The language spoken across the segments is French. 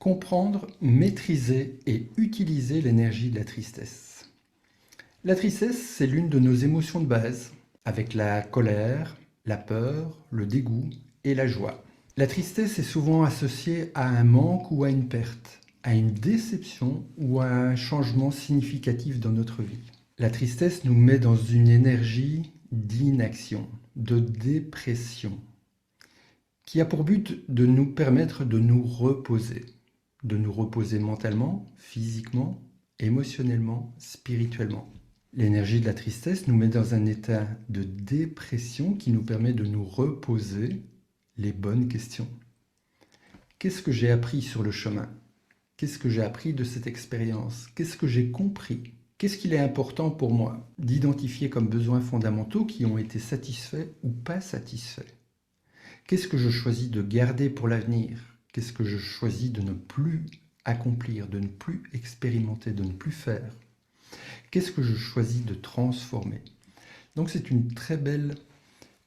Comprendre, maîtriser et utiliser l'énergie de la tristesse. La tristesse, c'est l'une de nos émotions de base, avec la colère, la peur, le dégoût et la joie. La tristesse est souvent associée à un manque ou à une perte, à une déception ou à un changement significatif dans notre vie. La tristesse nous met dans une énergie d'inaction, de dépression, qui a pour but de nous permettre de nous reposer mentalement, physiquement, émotionnellement, spirituellement. L'énergie de la tristesse nous met dans un état de dépression qui nous permet de nous reposer les bonnes questions. Qu'est-ce que j'ai appris sur le chemin? Qu'est-ce que j'ai appris de cette expérience? Qu'est-ce que j'ai compris? Qu'est-ce qu'il est important pour moi d'identifier comme besoins fondamentaux qui ont été satisfaits ou pas satisfaits? Qu'est-ce que je choisis de garder pour l'avenir? Qu'est-ce que je choisis de ne plus accomplir, de ne plus expérimenter, de ne plus faire? Qu'est-ce que je choisis de transformer? Donc c'est une très belle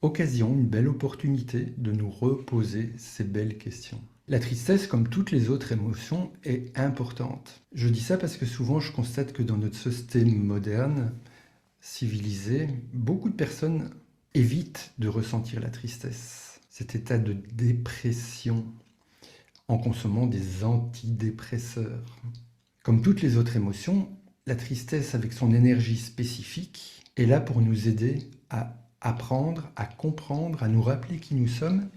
occasion, une belle opportunité de nous reposer ces belles questions. La tristesse, comme toutes les autres émotions, est importante. Je dis ça parce que souvent je constate que dans notre société moderne, civilisée, beaucoup de personnes évitent de ressentir la tristesse, cet état de dépression, en consommant des antidépresseurs. Comme toutes les autres émotions, la tristesse avec son énergie spécifique est là pour nous aider à apprendre, à comprendre, à nous rappeler qui nous sommes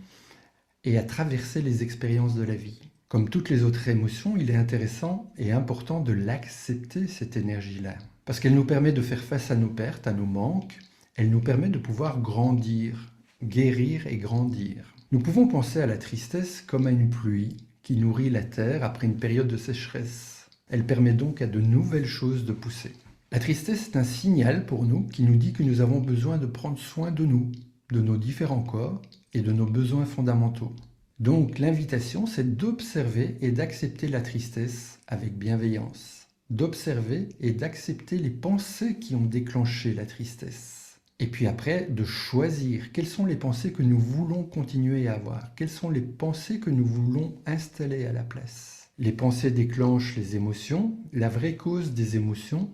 et à traverser les expériences de la vie. Comme toutes les autres émotions, il est intéressant et important de l'accepter, cette énergie-là. Parce qu'elle nous permet de faire face à nos pertes, à nos manques, elle nous permet de pouvoir grandir, guérir et grandir. Nous pouvons penser à la tristesse comme à une pluie qui nourrit la terre après une période de sécheresse. Elle permet donc à de nouvelles choses de pousser. La tristesse est un signal pour nous qui nous dit que nous avons besoin de prendre soin de nous, de nos différents corps et de nos besoins fondamentaux. Donc l'invitation, c'est d'observer et d'accepter la tristesse avec bienveillance. D'observer et d'accepter les pensées qui ont déclenché la tristesse. Et puis après, de choisir quelles sont les pensées que nous voulons continuer à avoir, quelles sont les pensées que nous voulons installer à la place. Les pensées déclenchent les émotions. La vraie cause des émotions,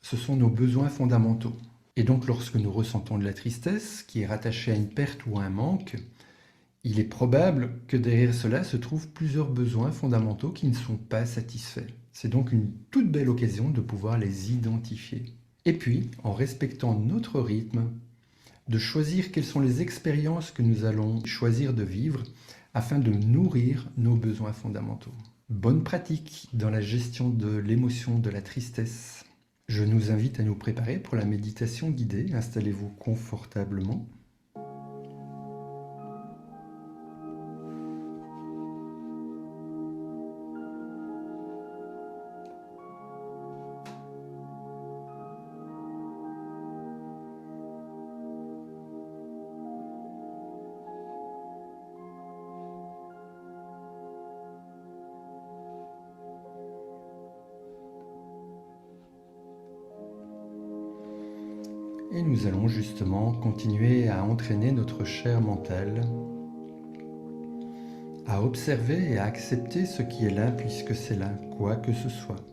ce sont nos besoins fondamentaux. Et donc lorsque nous ressentons de la tristesse, qui est rattachée à une perte ou à un manque, il est probable que derrière cela se trouvent plusieurs besoins fondamentaux qui ne sont pas satisfaits. C'est donc une toute belle occasion de pouvoir les identifier. Et puis, en respectant notre rythme, de choisir quelles sont les expériences que nous allons choisir de vivre afin de nourrir nos besoins fondamentaux. Bonne pratique dans la gestion de l'émotion de la tristesse. Je nous invite à nous préparer pour la méditation guidée. Installez-vous confortablement. Et nous allons justement continuer à entraîner notre chair mentale, à observer et à accepter ce qui est là puisque c'est là, quoi que ce soit.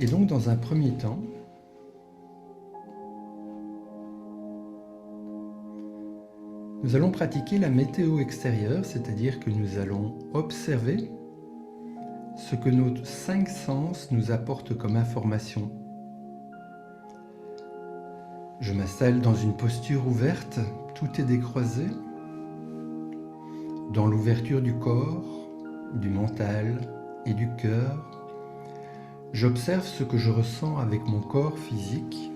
Et donc dans un premier temps, nous allons pratiquer la météo extérieure, c'est-à-dire que nous allons observer ce que nos 5 sens nous apportent comme information. Je m'installe dans une posture ouverte, tout est décroisé, dans l'ouverture du corps, du mental et du cœur. J'observe ce que je ressens avec mon corps physique.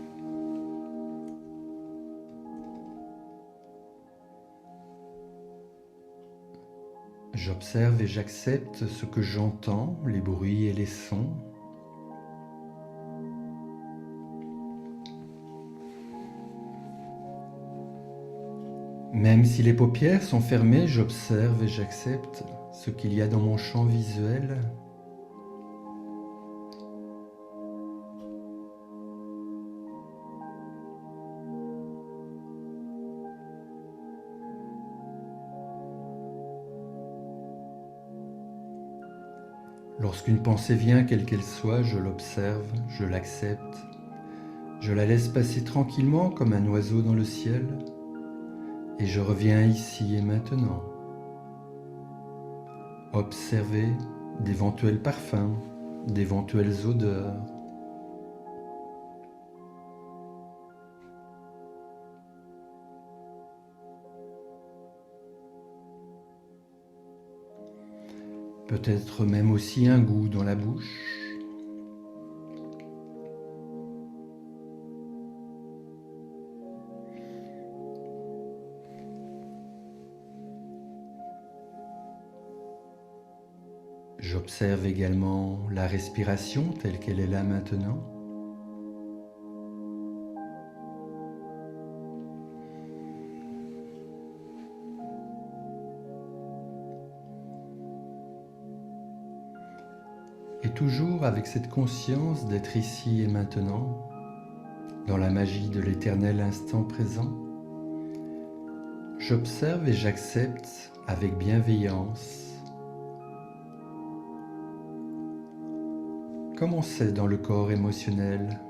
J'observe et j'accepte ce que j'entends, les bruits et les sons. Même si les paupières sont fermées, j'observe et j'accepte ce qu'il y a dans mon champ visuel. Lorsqu'une pensée vient, quelle qu'elle soit, je l'observe, je l'accepte, je la laisse passer tranquillement comme un oiseau dans le ciel, et je reviens ici et maintenant. Observer d'éventuels parfums, d'éventuelles odeurs. Peut-être même aussi un goût dans la bouche. J'observe également la respiration telle qu'elle est là maintenant. Et toujours avec cette conscience d'être ici et maintenant, dans la magie de l'éternel instant présent, j'observe et j'accepte avec bienveillance comment c'est dans le corps émotionnel.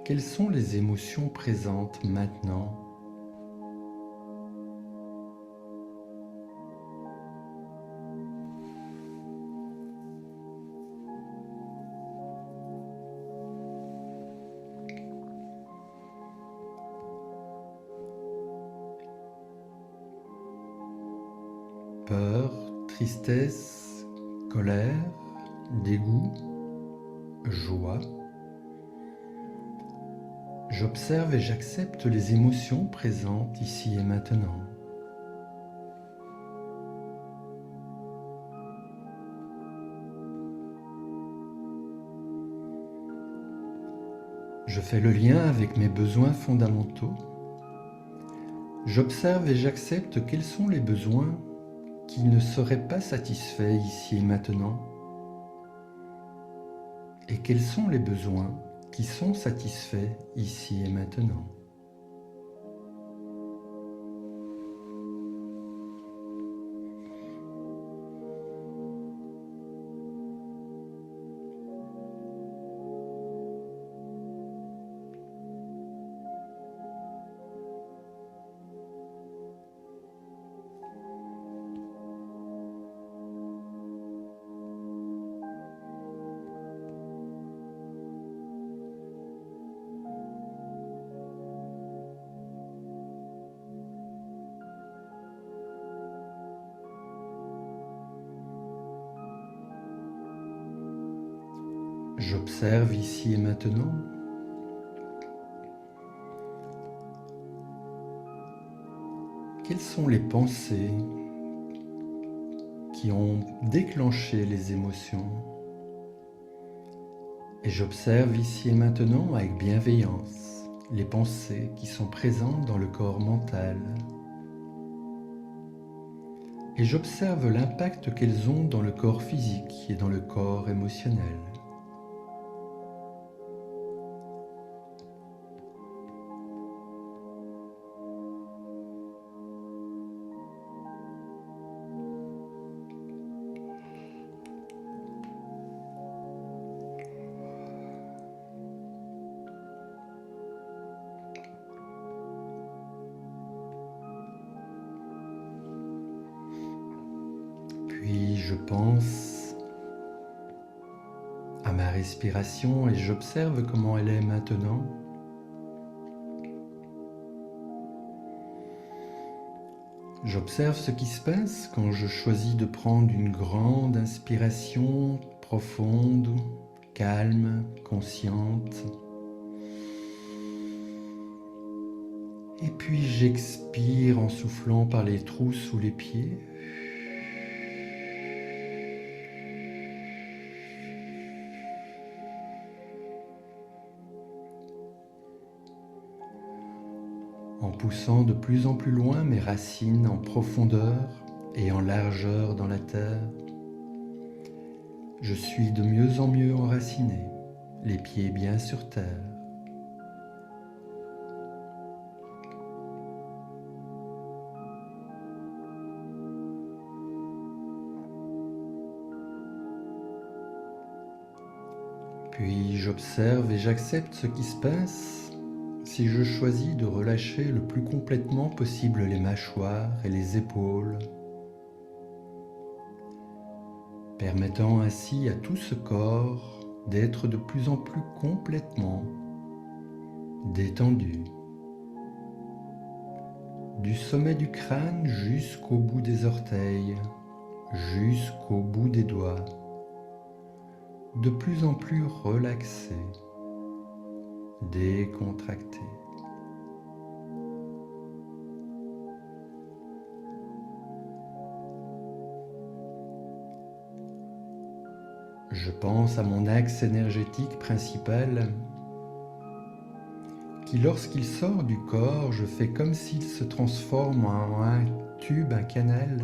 Quelles sont les émotions présentes maintenant? Peur, tristesse, colère, dégoût, joie. J'observe et j'accepte les émotions présentes ici et maintenant. Je fais le lien avec mes besoins fondamentaux. J'observe et j'accepte quels sont les besoins qui ne seraient pas satisfaits ici et maintenant. Et quels sont les besoins qui sont satisfaits ici et maintenant. J'observe ici et maintenant quelles sont les pensées qui ont déclenché les émotions. Et j'observe ici et maintenant avec bienveillance les pensées qui sont présentes dans le corps mental. Et j'observe l'impact qu'elles ont dans le corps physique et dans le corps émotionnel. Puis je pense à ma respiration et j'observe comment elle est maintenant. J'observe ce qui se passe quand je choisis de prendre une grande inspiration profonde, calme, consciente. Et puis j'expire en soufflant par les trous sous les pieds. En poussant de plus en plus loin mes racines en profondeur et en largeur dans la terre, je suis de mieux en mieux enraciné, les pieds bien sur terre. Puis j'observe et j'accepte ce qui se passe si je choisis de relâcher le plus complètement possible les mâchoires et les épaules, permettant ainsi à tout ce corps d'être de plus en plus complètement détendu. Du sommet du crâne jusqu'au bout des orteils, jusqu'au bout des doigts, de plus en plus relaxé, décontracté. Je pense à mon axe énergétique principal qui, lorsqu'il sort du corps, je fais comme s'il se transforme en un tube, un canal,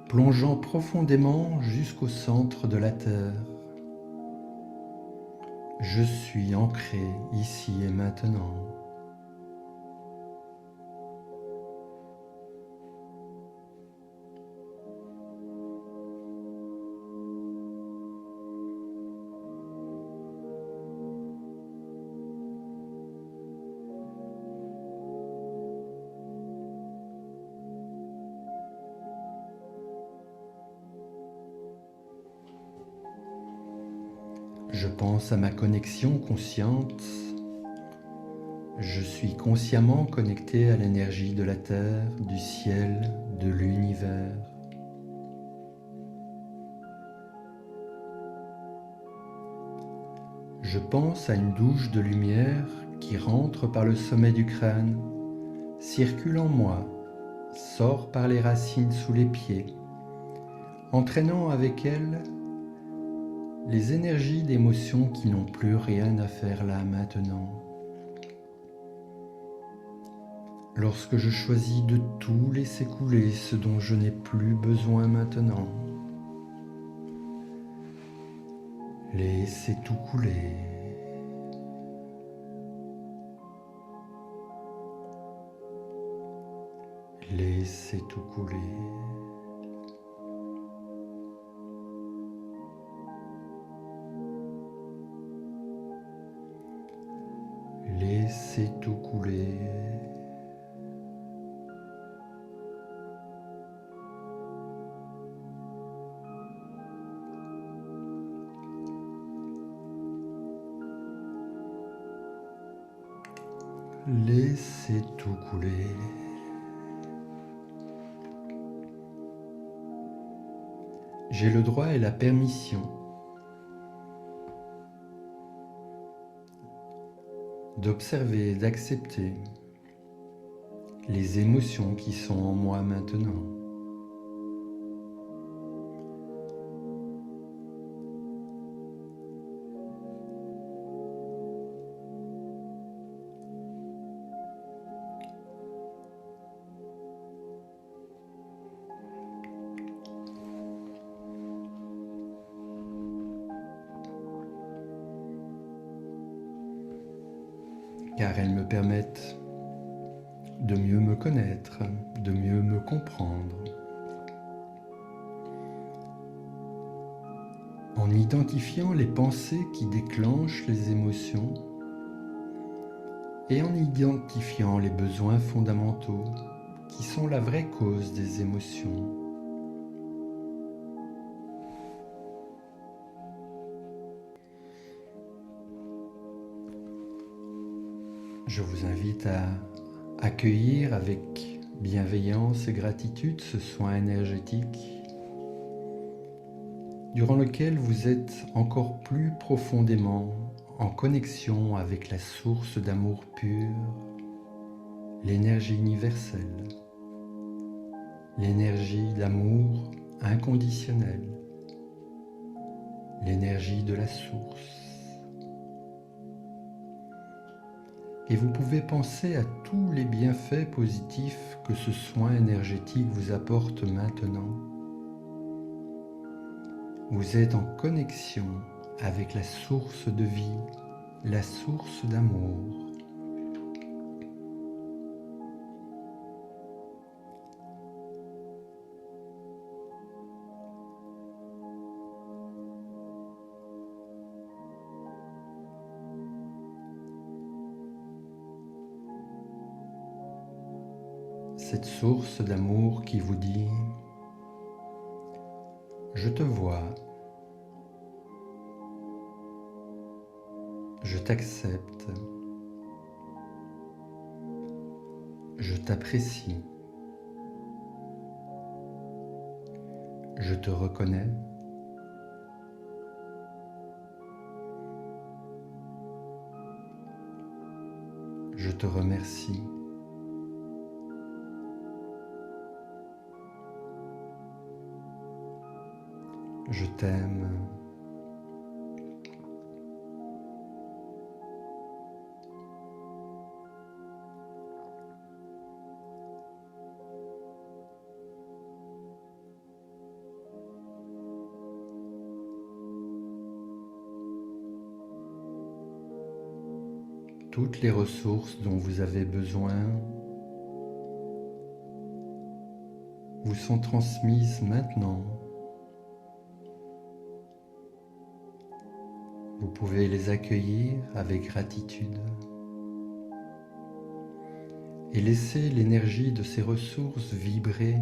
plongeant profondément jusqu'au centre de la Terre. Je suis ancré ici et maintenant. Je pense à ma connexion consciente. Je suis consciemment connecté à l'énergie de la Terre, du ciel, de l'univers. Je pense à une douche de lumière qui rentre par le sommet du crâne, circule en moi, sort par les racines sous les pieds, entraînant avec elle les énergies d'émotions qui n'ont plus rien à faire là maintenant. Lorsque je choisis de tout laisser couler, ce dont je n'ai plus besoin maintenant, laissez tout couler. Laissez tout couler. Laissez tout couler. Laissez tout couler. J'ai le droit et la permission d'observer et d'accepter les émotions qui sont en moi maintenant. Car elles me permettent de mieux me connaître, de mieux me comprendre. En identifiant les pensées qui déclenchent les émotions et en identifiant les besoins fondamentaux qui sont la vraie cause des émotions. Je vous invite à accueillir avec bienveillance et gratitude ce soin énergétique durant lequel vous êtes encore plus profondément en connexion avec la source d'amour pur, l'énergie universelle, l'énergie d'amour inconditionnel, l'énergie de la source. Et vous pouvez penser à tous les bienfaits positifs que ce soin énergétique vous apporte maintenant. Vous êtes en connexion avec la source de vie, la source d'amour. cette source d'amour qui vous dit « Je te vois, je t'accepte, je t'apprécie, je te reconnais ». Je te remercie. Je t'aime. Toutes les ressources dont vous avez besoin vous sont transmises maintenant. Vous pouvez les accueillir avec gratitude et laisser l'énergie de ces ressources vibrer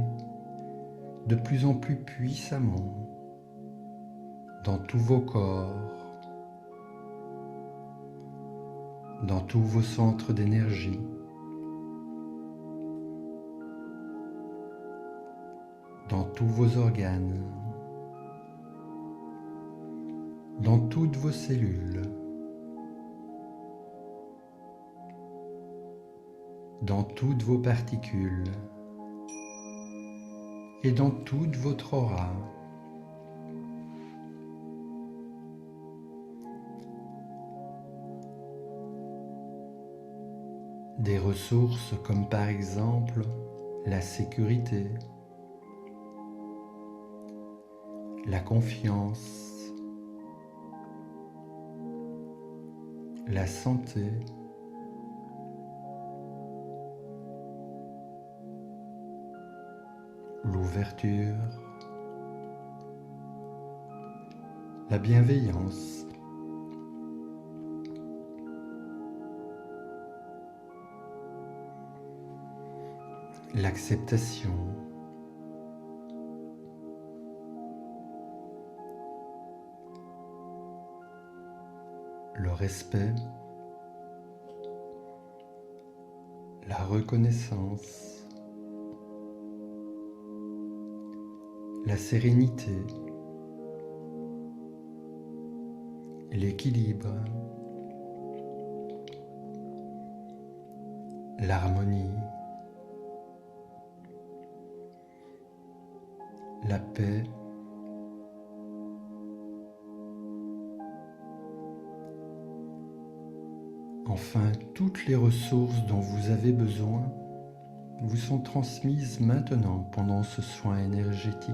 de plus en plus puissamment dans tous vos corps, dans tous vos centres d'énergie, dans tous vos organes, dans toutes vos cellules, dans toutes vos particules et dans toute votre aura. Des ressources comme par exemple la sécurité, la confiance, la santé, l'ouverture, la bienveillance, l'acceptation, le respect, la reconnaissance, la sérénité, l'équilibre, l'harmonie, la paix, enfin toutes les ressources dont vous avez besoin vous sont transmises maintenant pendant ce soin énergétique.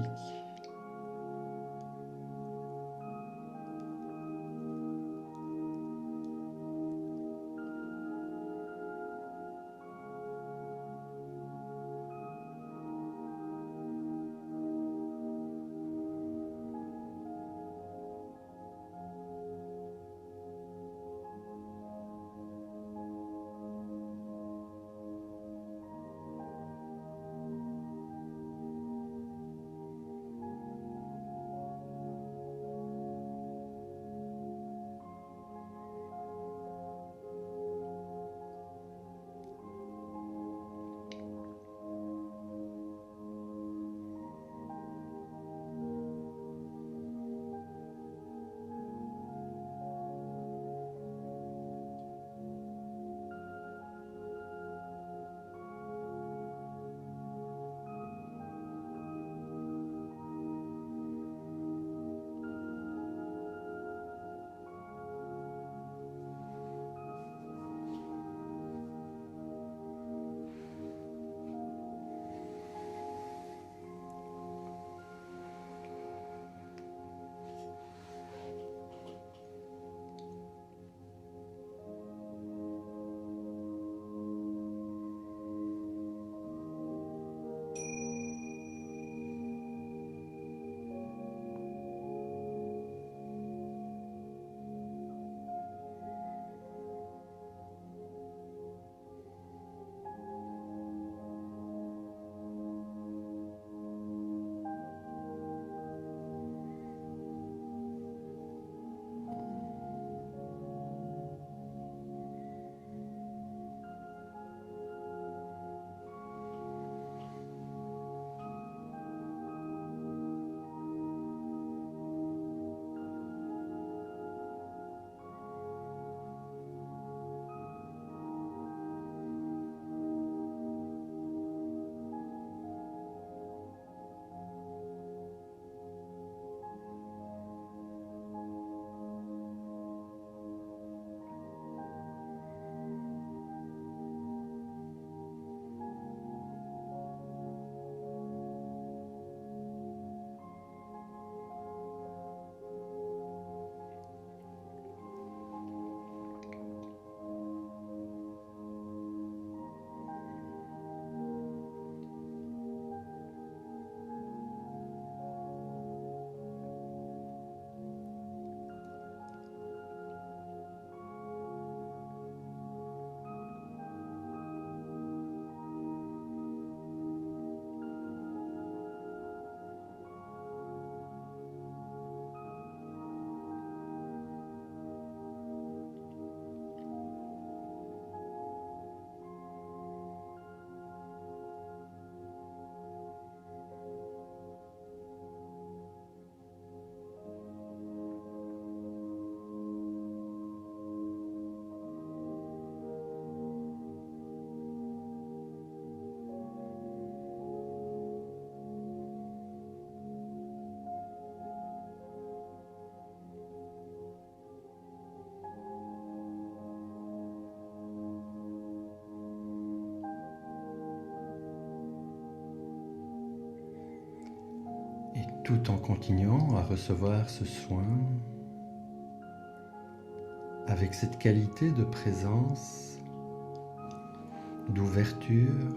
tout en continuant à recevoir ce soin avec cette qualité de présence, d'ouverture,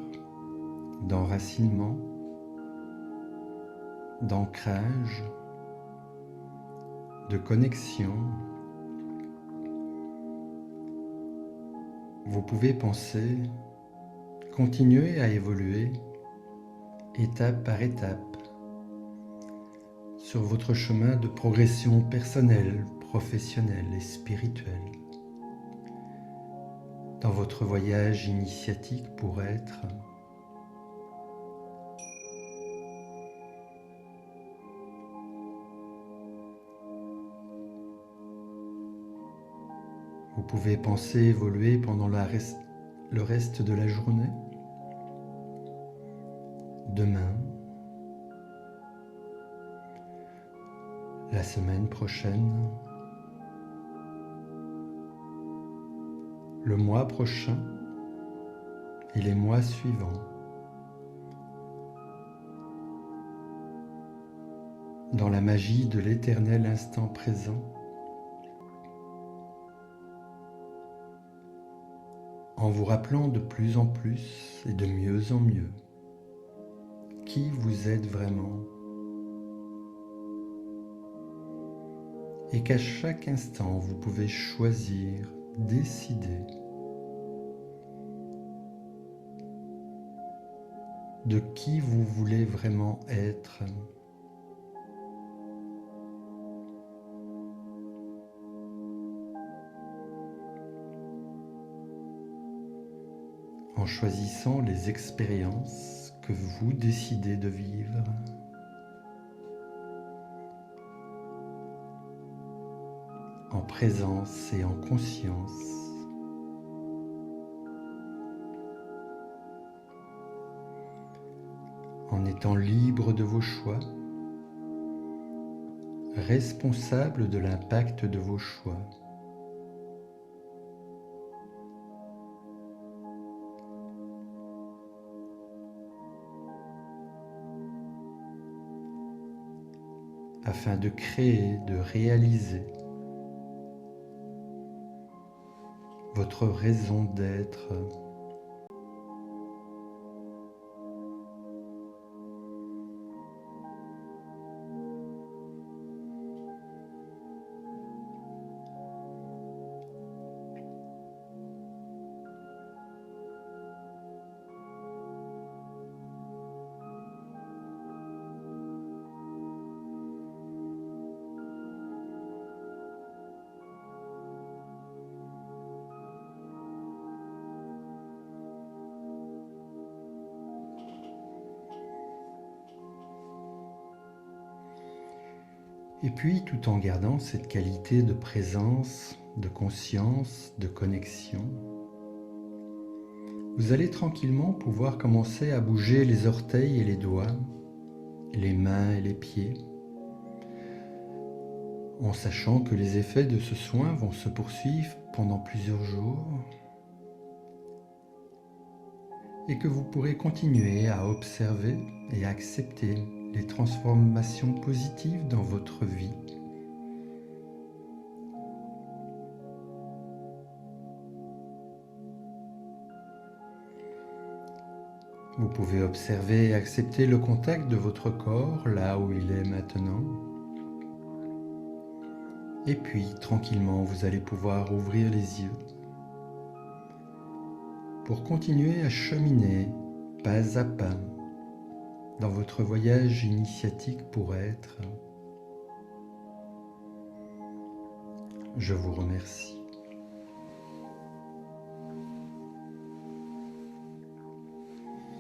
d'enracinement, d'ancrage, de connexion. Vous pouvez penser, continuer à évoluer étape par étape sur votre chemin de progression personnelle, professionnelle et spirituelle, dans votre voyage initiatique pour être. Vous pouvez penser évoluer pendant le reste de la journée, demain, la semaine prochaine, le mois prochain et les mois suivants. Dans la magie de l'éternel instant présent, en vous rappelant de plus en plus et de mieux en mieux qui vous êtes vraiment, et qu'à chaque instant vous pouvez choisir, décider de qui vous voulez vraiment être. En choisissant les expériences que vous décidez de vivre. En présence et en conscience. En étant libre de vos choix, responsable de l'impact de vos choix. Afin de créer, de réaliser votre raison d'être. Et puis, tout en gardant cette qualité de présence, de conscience, de connexion, vous allez tranquillement pouvoir commencer à bouger les orteils et les doigts, les mains et les pieds, en sachant que les effets de ce soin vont se poursuivre pendant plusieurs jours et que vous pourrez continuer à observer et à accepter les transformations positives dans votre vie. Vous pouvez observer et accepter le contact de votre corps là où il est maintenant. Et puis, tranquillement, vous allez pouvoir ouvrir les yeux pour continuer à cheminer pas à pas dans votre voyage initiatique pour être. Je vous remercie.